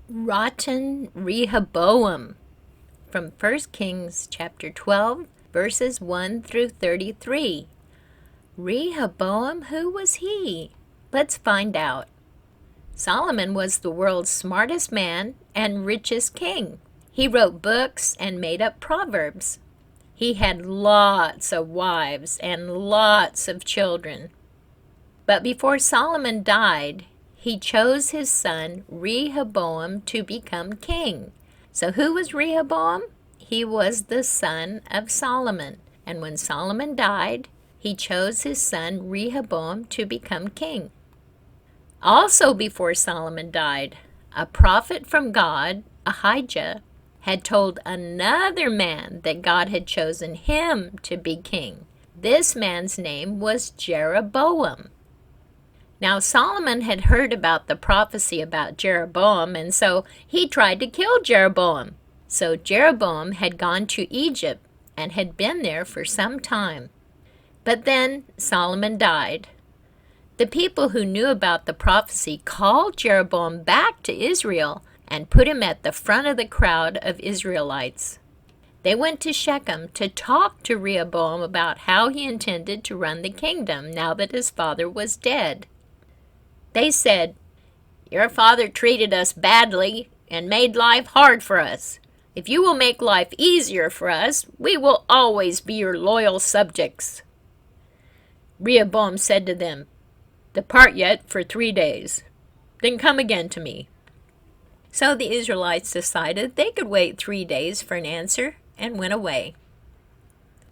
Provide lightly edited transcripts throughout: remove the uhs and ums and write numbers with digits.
Rotten Rehoboam from 1 Kings chapter 12, verses 1 through 33. Rehoboam, who was he? Let's find out. Solomon was the world's smartest man and richest king. He wrote books and made up proverbs. He had lots of wives and lots of children. But before Solomon died, he chose his son Rehoboam to become king. So who was Rehoboam? He was the son of Solomon. And when Solomon died, he chose his son Rehoboam to become king. Also before Solomon died, a prophet from God, Ahijah, had told another man that God had chosen him to be king. This man's name was Jeroboam. Now Solomon had heard about the prophecy about Jeroboam, and so he tried to kill Jeroboam. So Jeroboam had gone to Egypt and had been there for some time. But then Solomon died. The people who knew about the prophecy called Jeroboam back to Israel and put him at the front of the crowd of Israelites. They went to Shechem to talk to Rehoboam about how he intended to run the kingdom now that his father was dead. They said, "Your father treated us badly and made life hard for us. If you will make life easier for us, we will always be your loyal subjects." Rehoboam said to them, "Depart yet for 3 days, then come again to me." So the Israelites decided they could wait 3 days for an answer and went away.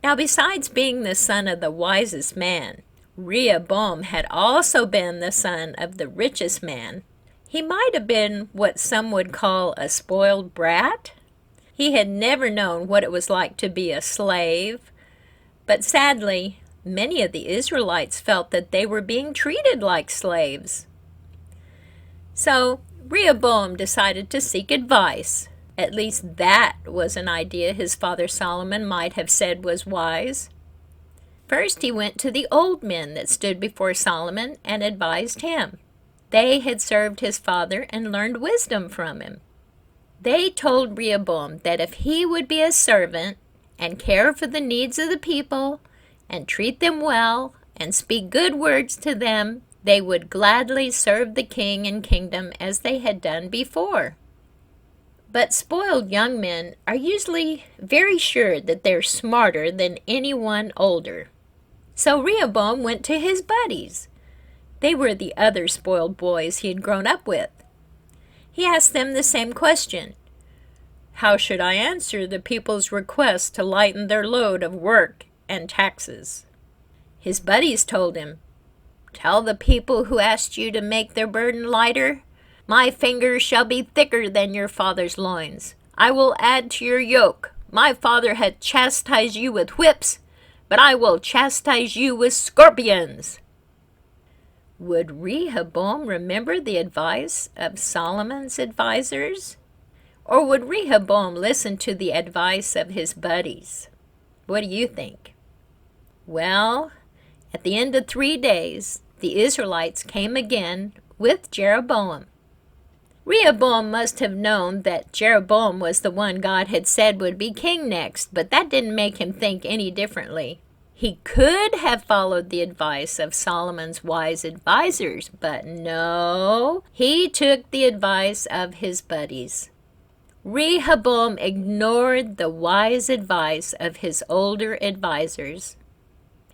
Now, besides being the son of the wisest man, Rehoboam had also been the son of the richest man. He might have been what some would call a spoiled brat. He had never known what it was like to be a slave, but sadly, many of the Israelites felt that they were being treated like slaves. So Rehoboam decided to seek advice. At least that was an idea his father Solomon might have said was wise. First, he went to the old men that stood before Solomon and advised him. They had served his father and learned wisdom from him. They told Rehoboam that if he would be a servant and care for the needs of the people and treat them well and speak good words to them, they would gladly serve the king and kingdom as they had done before. But spoiled young men are usually very sure that they're smarter than anyone older. So Rehoboam went to his buddies. They were the other spoiled boys he had grown up with. He asked them the same question. How should I answer the people's request to lighten their load of work and taxes? His buddies told him, "Tell the people who asked you to make their burden lighter, my fingers shall be thicker than your father's loins. I will add to your yoke. My father had chastised you with whips, but I will chastise you with scorpions." Would Rehoboam remember the advice of Solomon's advisors? Or would Rehoboam listen to the advice of his buddies? What do you think? Well, at the end of 3 days, the Israelites came again with Jeroboam. Rehoboam must have known that Jeroboam was the one God had said would be king next, but that didn't make him think any differently. He could have followed the advice of Solomon's wise advisors, but no, he took the advice of his buddies. Rehoboam ignored the wise advice of his older advisors.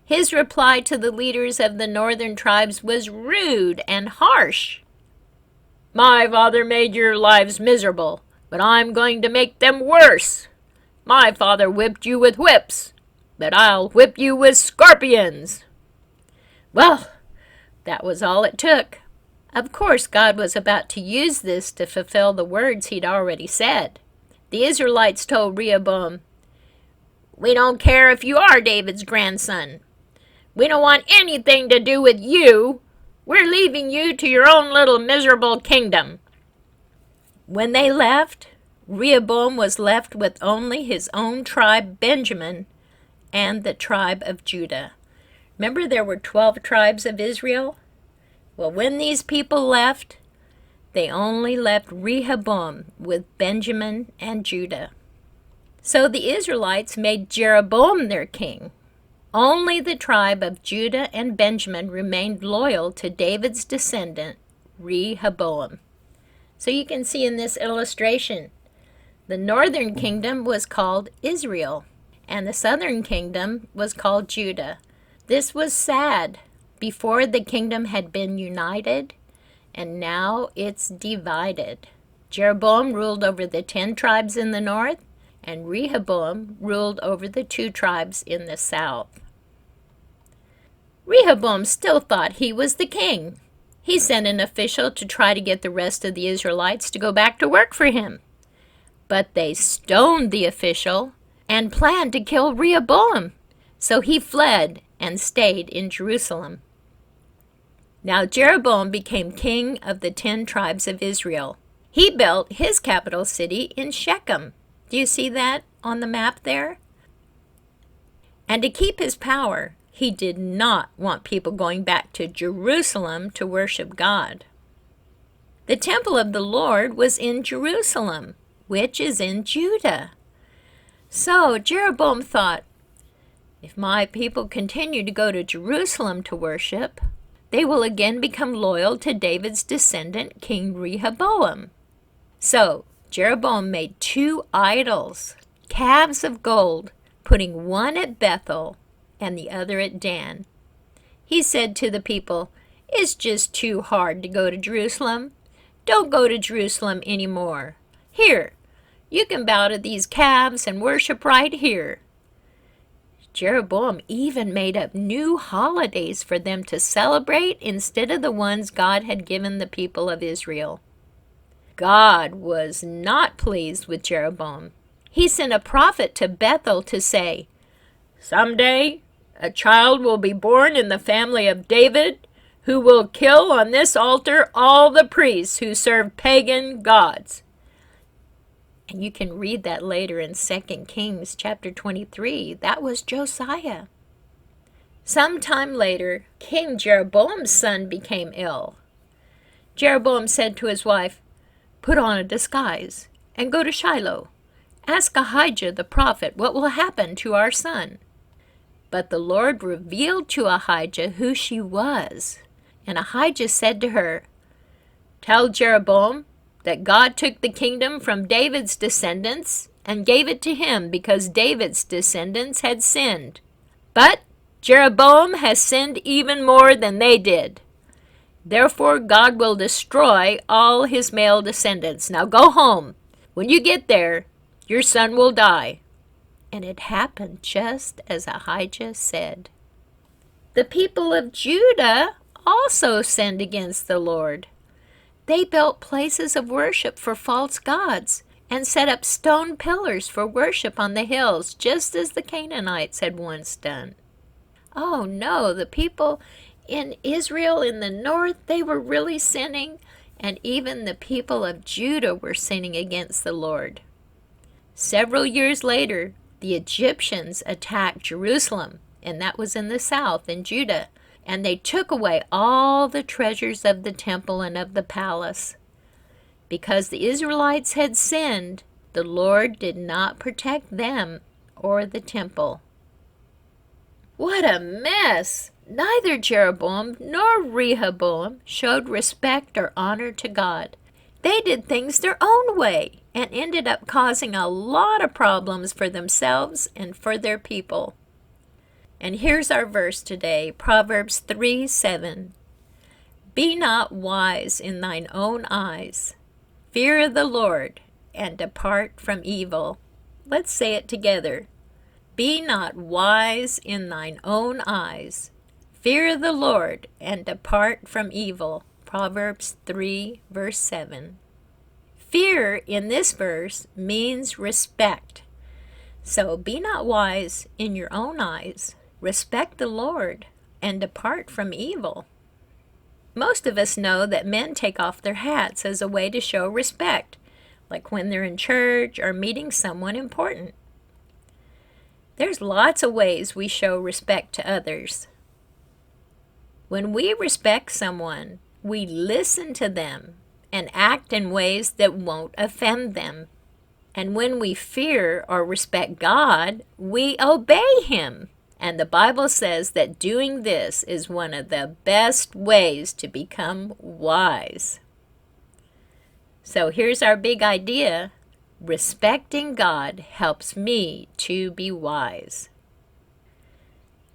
His reply to the leaders of the northern tribes was rude and harsh. "My father made your lives miserable, but I'm going to make them worse. My father whipped you with whips, but I'll whip you with scorpions." Well, that was all it took. Of course, God was about to use this to fulfill the words he'd already said. The Israelites told Rehoboam, "We don't care if you are David's grandson. We don't want anything to do with you. We're leaving you to your own little miserable kingdom." When they left, Rehoboam was left with only his own tribe, Benjamin, and the tribe of Judah. Remember, there were 12 tribes of Israel? Well, when these people left, They only left Rehoboam with Benjamin and Judah. So the Israelites made Jeroboam their king. Only the tribe of Judah and Benjamin remained loyal to David's descendant, Rehoboam. So you can see in this illustration, the northern kingdom was called Israel, and the southern kingdom was called Judah. This was sad. Before, the kingdom had been united, and now it's divided. Jeroboam ruled over the 10 tribes in the north, and Rehoboam ruled over the 2 tribes in the south. Rehoboam still thought he was the king. He sent an official to try to get the rest of the Israelites to go back to work for him. But they stoned the official and planned to kill Rehoboam, so he fled and stayed in Jerusalem. Now Jeroboam became king of the 10 tribes of Israel. He built his capital city in Shechem. Do you see that on the map there? And to keep his power, he did not want people going back to Jerusalem to worship God. The temple of the Lord was in Jerusalem, which is in Judah. So Jeroboam thought, if my people continue to go to Jerusalem to worship, they will again become loyal to David's descendant, King Rehoboam. So Jeroboam made 2 idols, calves of gold, putting one at Bethel and the other at Dan. He said to the people, "It's just too hard to go to Jerusalem. Don't go to Jerusalem anymore. Here, you can bow to these calves and worship right here." Jeroboam even made up new holidays for them to celebrate instead of the ones God had given the people of Israel. God was not pleased with Jeroboam. He sent a prophet to Bethel to say, "Someday a child will be born in the family of David who will kill on this altar all the priests who serve pagan gods." And you can read that later in 2 Kings chapter 23. That was Josiah. Sometime later, King Jeroboam's son became ill. Jeroboam said to his wife, "Put on a disguise and go to Shiloh. Ask Ahijah the prophet what will happen to our son." But the Lord revealed to Ahijah who she was. And Ahijah said to her, "Tell Jeroboam that God took the kingdom from David's descendants and gave it to him because David's descendants had sinned. But Jeroboam has sinned even more than they did. Therefore God will destroy all his male descendants. Now go home. When you get there, your son will die." And it happened just as Ahijah said. The people of Judah also sinned against the Lord. They built places of worship for false gods and set up stone pillars for worship on the hills, just as the Canaanites had once done. Oh no, the people in Israel in the north, they were really sinning, and even the people of Judah were sinning against the Lord. Several years later, the Egyptians attacked Jerusalem, and that was in the south in Judah. And they took away all the treasures of the temple and of the palace. Because the Israelites had sinned, the Lord did not protect them or the temple. What a mess! Neither Jeroboam nor Rehoboam showed respect or honor to God. They did things their own way and ended up causing a lot of problems for themselves and for their people. And here's our verse today, Proverbs 3:7. "Be not wise in thine own eyes. Fear the Lord, and depart from evil." Let's say it together. Be not wise in thine own eyes. Fear the Lord, and depart from evil. Proverbs 3, verse 7. Fear in this verse means respect. So be not wise in your own eyes. Respect the Lord, and depart from evil. Most of us know that men take off their hats as a way to show respect, like when they're in church or meeting someone important. There's lots of ways we show respect to others. When we respect someone, we listen to them and act in ways that won't offend them. And when we fear or respect God, we obey Him. And the Bible says that doing this is one of the best ways to become wise. So here's our big idea. Respecting God helps me to be wise.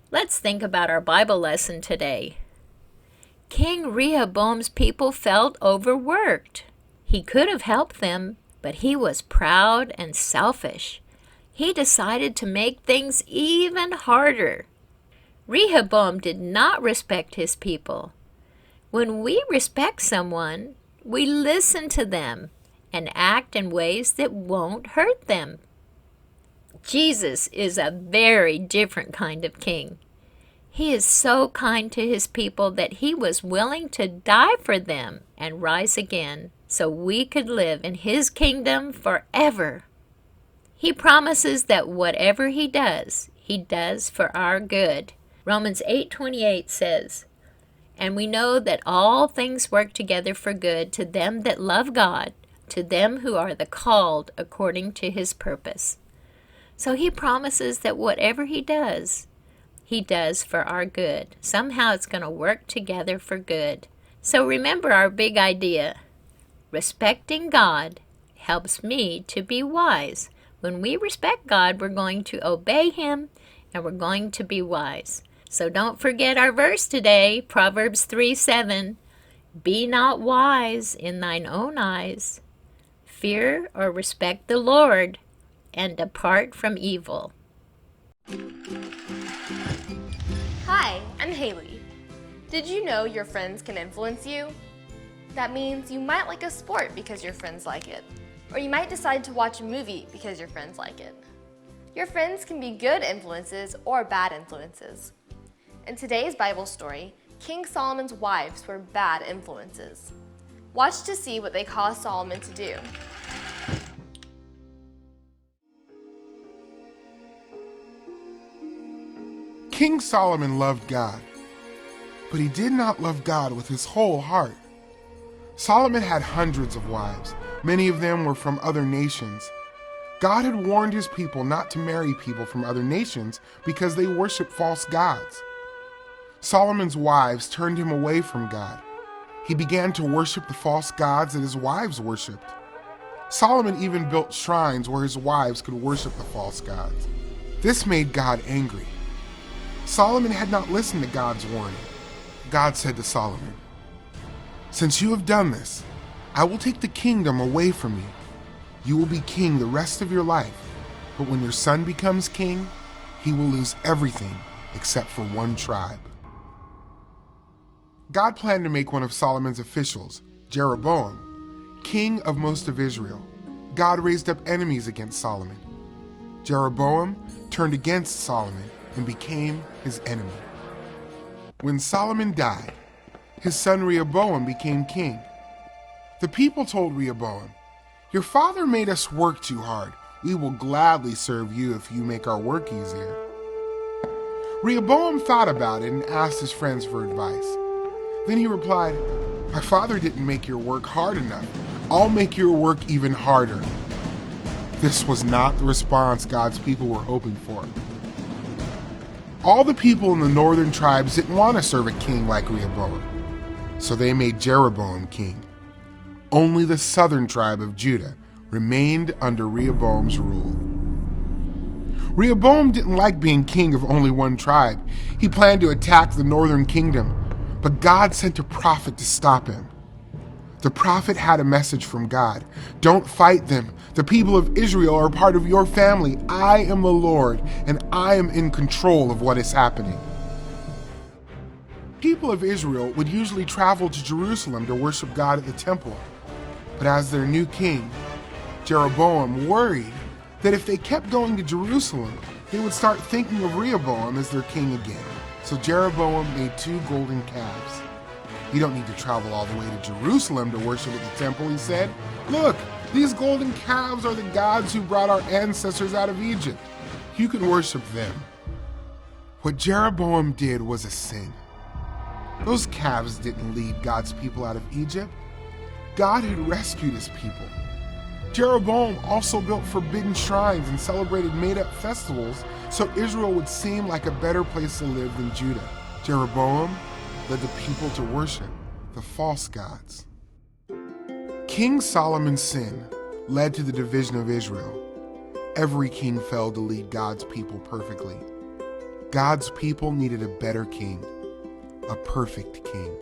Let's think about our Bible lesson today. King Rehoboam's people felt overworked. He could have helped them, but he was proud and selfish. He decided to make things even harder. Rehoboam did not respect his people. When we respect someone, we listen to them and act in ways that won't hurt them. Jesus is a very different kind of king. He is so kind to his people that he was willing to die for them and rise again so we could live in his kingdom forever. He promises that whatever he does for our good. Romans 8:28 says, "And we know that all things work together for good to them that love God, to them who are the called according to his purpose." So he promises that whatever he does for our good. Somehow it's going to work together for good. So remember our big idea. Respecting God helps me to be wise. When we respect God, we're going to obey him and we're going to be wise. So don't forget our verse today, Proverbs 3:7. Be not wise in thine own eyes. Fear or respect the Lord and depart from evil. Hi, I'm Haley. Did you know your friends can influence you? That means you might like a sport because your friends like it, or you might decide to watch a movie because your friends like it. Your friends can be good influences or bad influences. In today's Bible story, King Solomon's wives were bad influences. Watch to see what they caused Solomon to do. King Solomon loved God, but he did not love God with his whole heart. Solomon had hundreds of wives. Many of them were from other nations. God had warned his people not to marry people from other nations because they worshiped false gods. Solomon's wives turned him away from God. He began to worship the false gods that his wives worshiped. Solomon even built shrines where his wives could worship the false gods. This made God angry. Solomon had not listened to God's warning. God said to Solomon, "Since you have done this, I will take the kingdom away from you. You will be king the rest of your life, but when your son becomes king, he will lose everything except for one tribe." God planned to make one of Solomon's officials, Jeroboam, king of most of Israel. God raised up enemies against Solomon. Jeroboam turned against Solomon and became his enemy. When Solomon died, his son Rehoboam became king. The people told Rehoboam, "Your father made us work too hard. We will gladly serve you if you make our work easier." Rehoboam thought about it and asked his friends for advice. Then he replied, "My father didn't make your work hard enough. I'll make your work even harder." This was not the response God's people were hoping for. All the people in the northern tribes didn't want to serve a king like Rehoboam, so they made Jeroboam king. Only the southern tribe of Judah remained under Rehoboam's rule. Rehoboam didn't like being king of only one tribe. He planned to attack the northern kingdom, but God sent a prophet to stop him. The prophet had a message from God. "Don't fight them. The people of Israel are part of your family. I am the Lord, and I am in control of what is happening." People of Israel would usually travel to Jerusalem to worship God at the temple. But as their new king, Jeroboam worried that if they kept going to Jerusalem, they would start thinking of Rehoboam as their king again. So Jeroboam made 2 golden calves. "You don't need to travel all the way to Jerusalem to worship at the temple," he said. "Look, these golden calves are the gods who brought our ancestors out of Egypt. You can worship them." What Jeroboam did was a sin. Those calves didn't lead God's people out of Egypt. God had rescued his people. Jeroboam also built forbidden shrines and celebrated made-up festivals so Israel would seem like a better place to live than Judah. Jeroboam led the people to worship the false gods. King Solomon's sin led to the division of Israel. Every king failed to lead God's people perfectly. God's people needed a better king, a perfect king.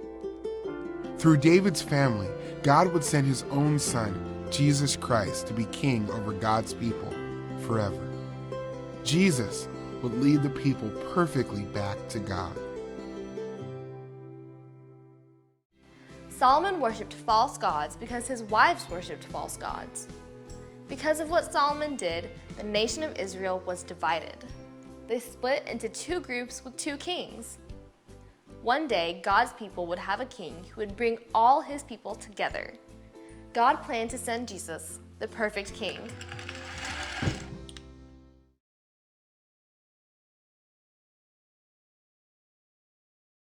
Through David's family, God would send his own son, Jesus Christ, to be king over God's people forever. Jesus would lead the people perfectly back to God. Solomon worshipped false gods because his wives worshipped false gods. Because of what Solomon did, the nation of Israel was divided. They split into two groups with two kings. One day, God's people would have a king who would bring all his people together. God planned to send Jesus, the perfect king.